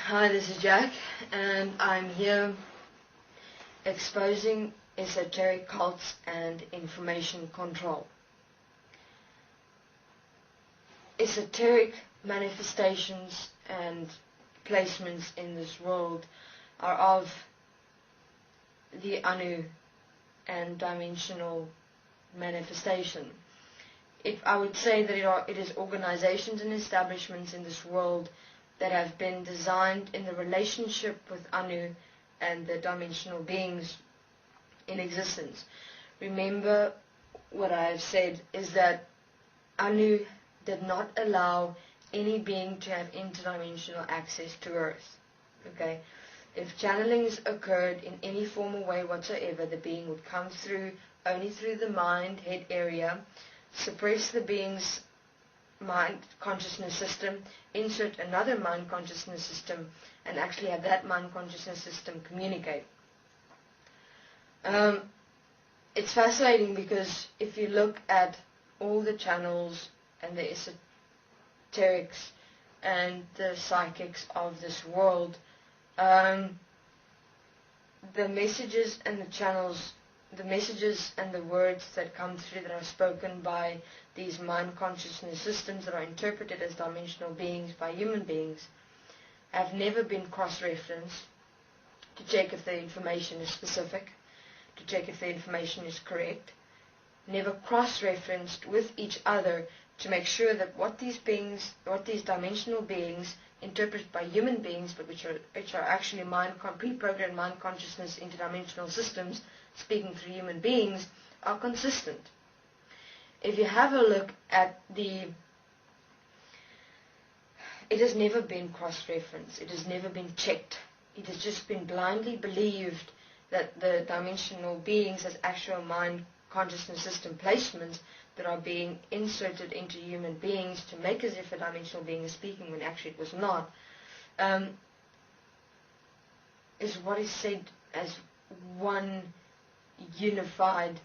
Hi, this is Jack, and I'm here exposing esoteric cults and information control. Esoteric manifestations and placements in this world are of the Anu and dimensional manifestation. I would say that it is organizations and establishments in this world that have been designed in the relationship with Anu and the dimensional beings in existence. Remember, what I have said is that Anu did not allow any being to have interdimensional access to Earth. Okay? If channelings occurred in any formal way whatsoever, the being would come through only through the mind, head area, suppress the being's mind consciousness system, insert another mind consciousness system, and actually have that mind consciousness system communicate. It's fascinating because if you look at all the channels and the esoterics and the psychics of this world, the messages and the channels, the messages and the words that come through that are spoken by these mind consciousness systems that are interpreted as dimensional beings by human beings have never been cross-referenced to check if the information is specific, to check if the information is correct, never cross-referenced with each other to make sure that what these dimensional beings interpreted by human beings, but which are actually pre-programmed mind consciousness interdimensional systems speaking through human beings, are consistent. If you have a look at it has never been cross-referenced, it has never been checked. It has just been blindly believed that the dimensional beings as actual mind consciousness system placements that are being inserted into human beings to make as if a dimensional being is speaking when actually it was not, is what is said as one unified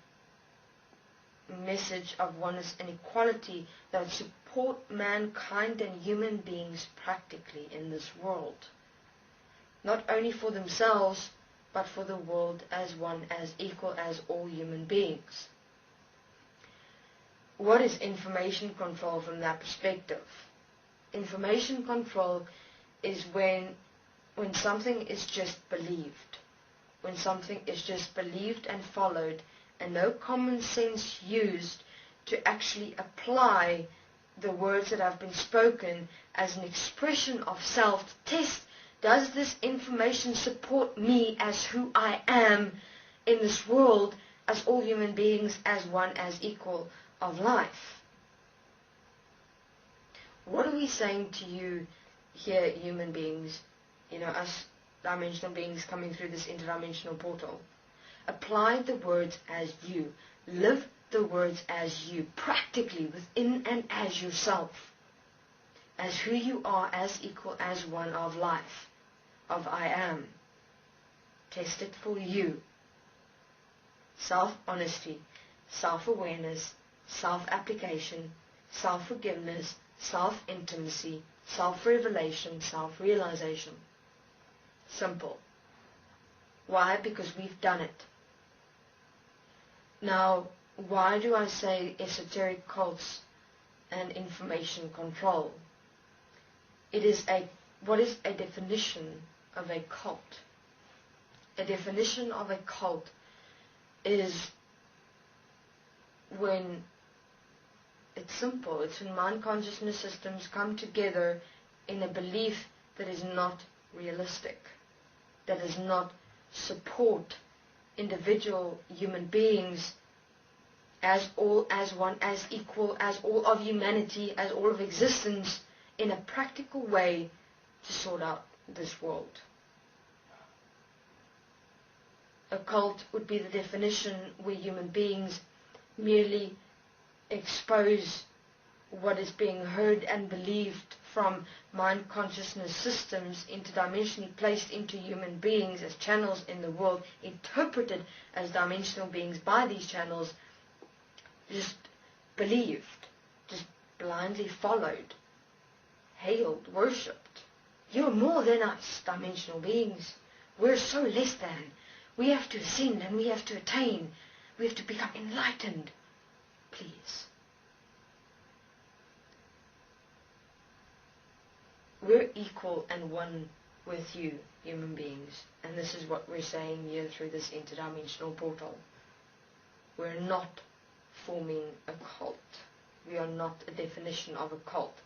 message of oneness and equality that would support mankind and human beings practically in this world. Not only for themselves, but for the world as one, as equal as all human beings. What is information control from that perspective? Information control is when something is just believed. When something is just believed and followed, and no common sense used to actually apply the words that have been spoken as an expression of self to test, does this information support me as who I am in this world, as all human beings, as one, as equal of life? What are we saying to you here, human beings, us dimensional beings coming through this interdimensional portal? Apply the words as you. Live the words as you, practically within and as yourself, as who you are, as equal as one of life, of I am. Test it for you. Self-honesty, self-awareness, self-application, self-forgiveness, self-intimacy, self-revelation, self-realization. Simple. Why? Because we've done it. Now, why do I say esoteric cults and information control? What is a definition of a cult? A definition of a cult is when it's simple. It's when mind consciousness systems come together in a belief that is not realistic, that does not support individual human beings as all, as one, as equal, as all of humanity, as all of existence, in a practical way to sort out this world. A cult would be the definition where human beings merely expose what is being heard and believed from mind consciousness systems interdimensionally placed into human beings as channels in the world, interpreted as dimensional beings by these channels, just believed, just blindly followed, hailed, worshipped, You're more than us, dimensional beings. We're so less than. We have to ascend and we have to attain. We have to become enlightened. Please. We're equal and one with you, human beings. And this is what we're saying here through this interdimensional portal. We're not forming a cult. We are not a definition of a cult.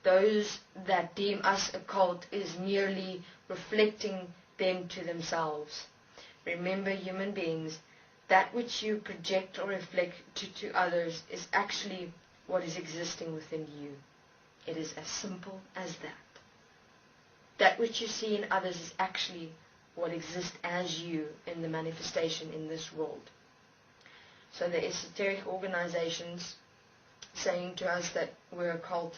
Those that deem us a cult is merely reflecting them to themselves. Remember, human beings, that which you project or reflect to others is actually what is existing within you. It is as simple as that. That which you see in others is actually what exists as you in the manifestation in this world. So the esoteric organizations saying to us that we're a cult,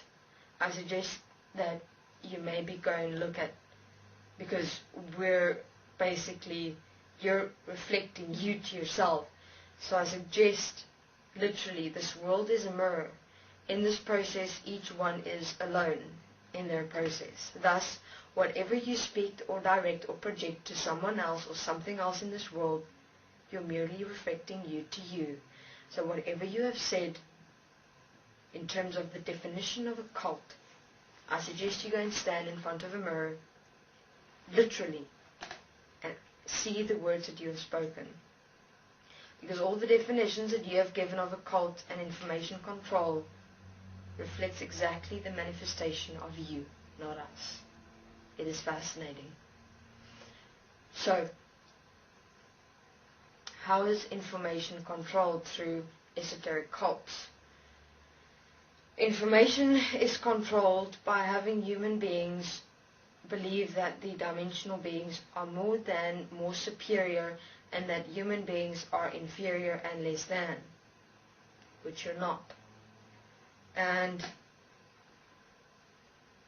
I suggest that you maybe go and look at, because we're basically, you're reflecting you to yourself. So I suggest, literally, this world is a mirror. In this process, each one is alone in their process. Thus, whatever you speak or direct or project to someone else or something else in this world, you're merely reflecting you to you. So whatever you have said in terms of the definition of a cult, I suggest you go and stand in front of a mirror, literally, and see the words that you have spoken. Because all the definitions that you have given of a cult and information control reflects exactly the manifestation of you, not us. It is fascinating. So, how is information controlled through esoteric cults? Information is controlled by having human beings believe that the dimensional beings are more than, more superior, and that human beings are inferior and less than, which you're not. And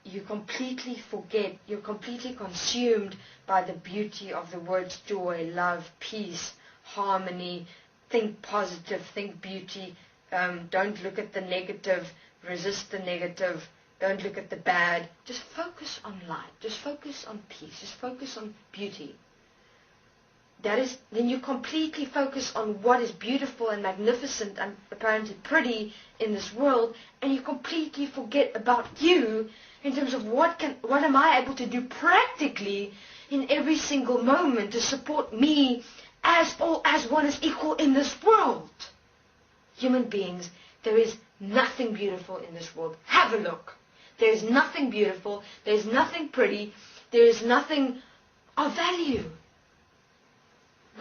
you completely forget, you're completely consumed by the beauty of the words joy, love, peace, harmony. Think positive, think beauty. Don't look at the negative, resist the negative. Don't look at the bad. Just focus on light. Just focus on peace. Just focus on beauty. That is, then you completely focus on what is beautiful and magnificent and apparently pretty in this world, and you completely forget about you in terms of what am I able to do practically in every single moment to support me as one is equal in this world. Human beings, there is nothing beautiful in this world. Have a look. There is nothing beautiful. There is nothing pretty. There is nothing of value.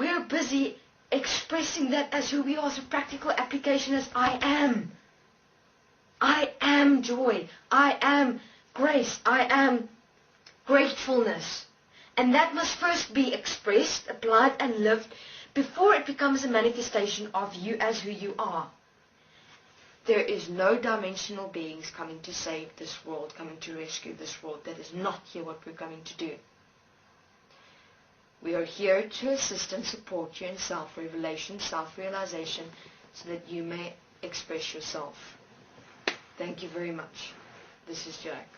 We're busy expressing that as who we are. So practical application is I am. I am joy. I am grace. I am gratefulness. And that must first be expressed, applied, and lived before it becomes a manifestation of you as who you are. There is no dimensional beings coming to save this world, coming to rescue this world. That is not here what we're coming to do. We are here to assist and support you in self-revelation, self-realization, so that you may express yourself. Thank you very much. This is Jack.